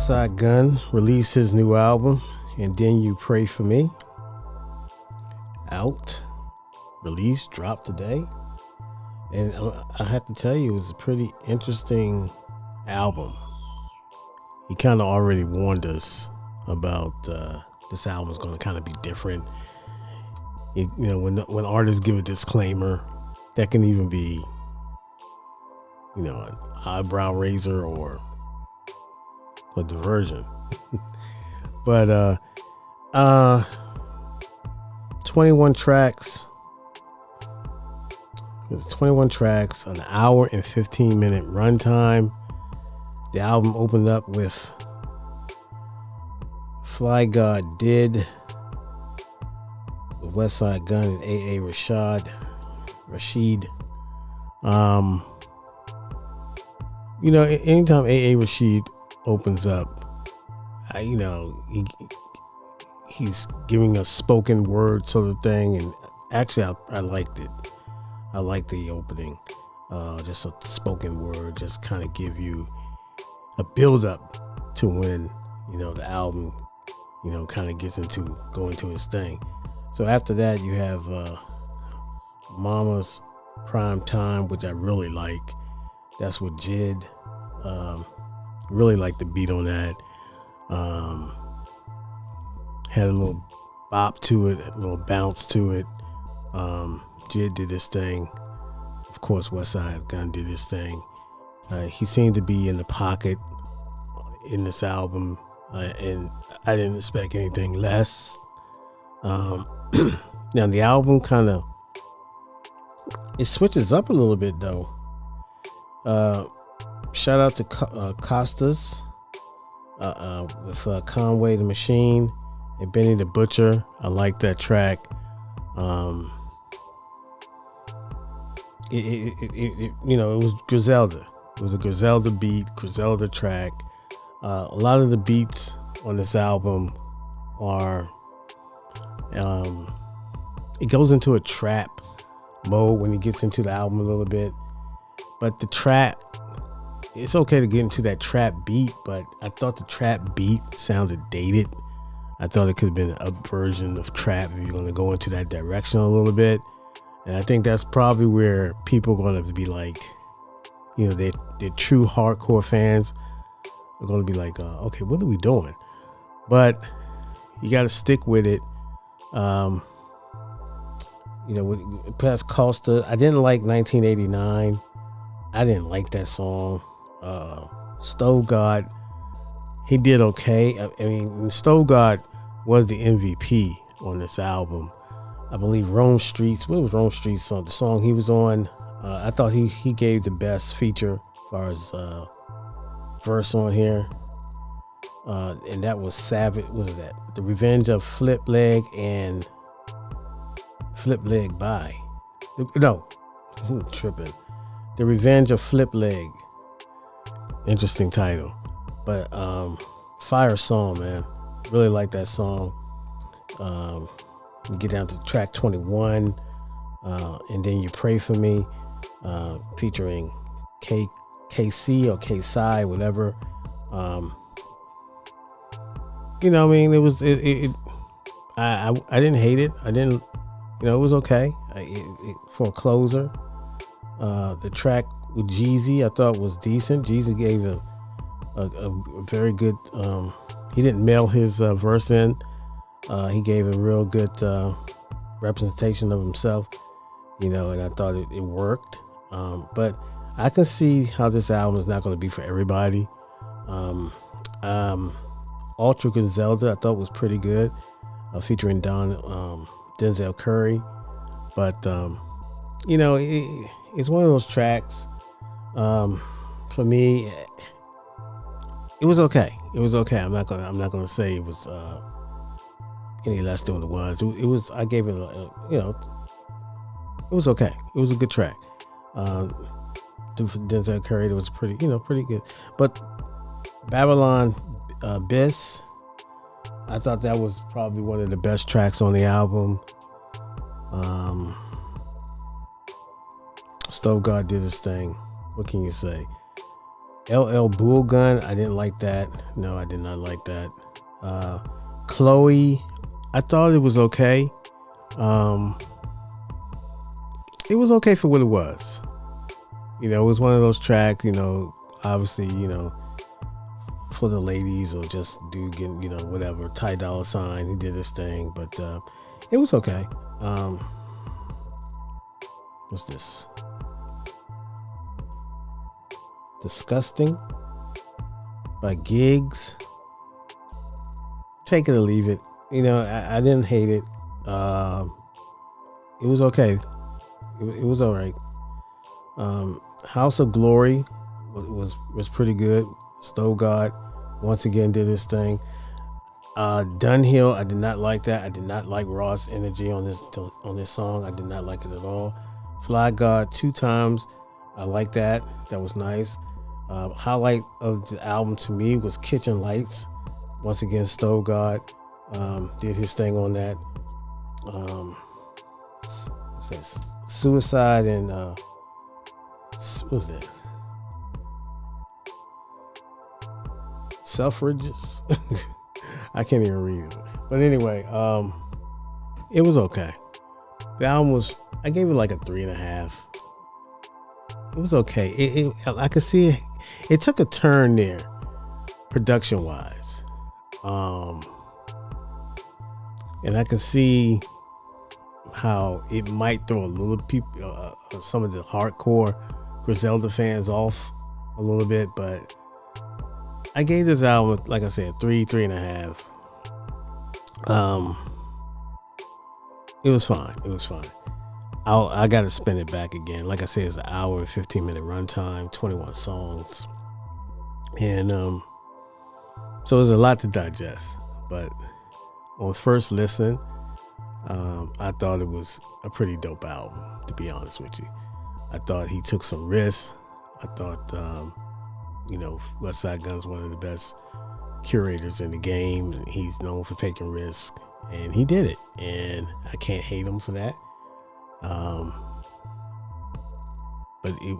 Westside Gunn released his new album, And Then You Pray For Me. Out, released, dropped today. And I have to tell you, it was a pretty interesting album. He kind of already warned us about this album is going to kind of be different. When artists give a disclaimer, that can even be, an eyebrow raiser or a diversion. But 21 tracks. There's 21 tracks, an hour and 15-minute runtime. The album opened up with Fly God Did, with Westside Gunn and A.A. Rashid. Anytime A.A. Rashid opens up, he's giving a spoken word sort of thing, and actually I liked it. I liked the opening, just a spoken word, just kind of give you a build up to when the album kind of gets going to his thing. So after that you have Mama's Prime Time, which I really like. That's with Jid. Really like the beat on that. Had a little bop to it, a little bounce to it. Jid did his thing. Of course, Westside Gunn did his thing. He seemed to be in the pocket in this album, and I didn't expect anything less. Now the album it switches up a little bit though. Shout out to Costas with Conway the Machine and Benny the Butcher. I like that track. It was Griselda. It was a Griselda beat, Griselda track. A lot of the beats on this album are, it goes into a trap mode when he gets into the album a little bit. But the trap, it's okay to get into that trap beat, but I thought the trap beat sounded dated. I thought it could have been an up version of trap if you're going to go into that direction a little bit. And I think that's probably where people are going to be like, they're true hardcore fans are going to be like, okay, what are we doing? But you got to stick with it. Past Costa, I didn't like 1989. I didn't like that song. Stove God, he did okay. I mean, Stove God was the MVP on this album. I believe Rome Streets. What was Rome Streets song? The song he was on. I thought he gave the best feature as far as verse on here. And that was Savage. What was that? The Revenge of Flip Leg and Flip Leg by. No, I'm tripping. The Revenge of Flip Leg. Interesting title. But fire song, man. Really like that song. You get down to track 21, and Then You Pray For Me, featuring KC or KSI, whatever. It was I didn't hate it. I didn't, it was okay. For a closer. The track with Jeezy I thought was decent. Jeezy gave a very good, he didn't mail his verse in. He gave a real good representation of himself, and I thought it worked. But I can see how this album is not going to be for everybody. Ultra Griselda I thought was pretty good, featuring Denzel Curry. But it's one of those tracks. For me, it was okay. It was okay. I'm not gonna say it was any less than it was. It was. I gave it it was okay. It was a good track. Denzel Curry, it was pretty good. But Babylon Biss, I thought that was probably one of the best tracks on the album. Stove God did his thing. What can you say? LL Bull Gun, I didn't like that. No, I did not like that. Chloe, I thought it was okay. It was okay for what it was. You know, it was one of those tracks, you know, obviously, you know, for the ladies or just dude getting, you know, whatever, Ty Dolla Sign, he did his thing, but it was okay. What's this? Disgusting by Gigs. Take it or leave it. You know, I didn't hate it. It was okay. It was all right. House of Glory was pretty good. Stove God once again did his thing. Dunhill, I did not like that. I did not like Raw's energy on this song. I did not like it at all. Fly God 2 times. I like that. That was nice. Highlight of the album to me was Kitchen Lights. Once again, Stove God did his thing on that. What's this? Suicide and what's that? Suffrages. I can't even read it. But anyway, it was okay. The album was, I gave it like a 3.5. It was okay. I could see it took a turn there, production wise. And I can see how it might throw a little people, some of the hardcore Griselda fans off a little bit, but I gave this album, like I said, 3.5. It was fine. I got to spin it back again. Like I said, it's an hour and 15-minute runtime, 21 songs, and so there's a lot to digest. But on first listen, I thought it was a pretty dope album, to be honest with you. I thought he took some risks. I thought, you know, Westside Gunn's one of the best curators in the game, and he's known for taking risks, and he did it, and I can't hate him for that. But it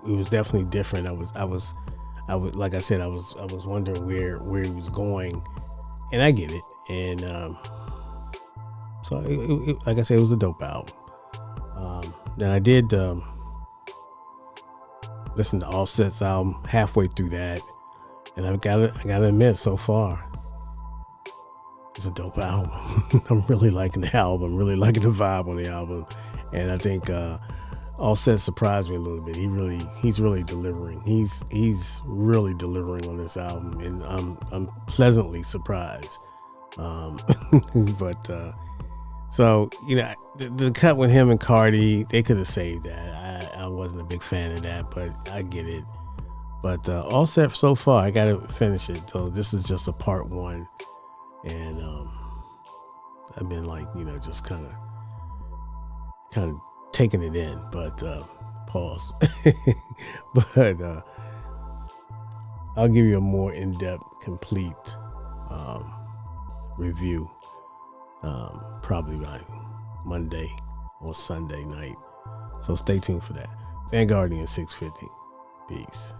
was definitely different. I was like I said, I was wondering where he was going, and I get it. And so like I said, it was a dope album. Then I did listen to Offset's album halfway through that, and I gotta admit, so far it's a dope album. I'm really liking the album, really liking the vibe on the album, and I think Offset surprised me a little bit. He's really delivering. He's really delivering on this album, and I'm pleasantly surprised. But so, you know, the cut with him and Cardi, they could have saved that. I wasn't a big fan of that, but I get it. But Offset so far, I gotta finish it. So this is just a part 1, and I've been like, you know, just kind of taking it in, but pause. But I'll give you a more in-depth, complete review probably by Monday or Sunday night. So stay tuned for that. Vanguardian 650. Peace.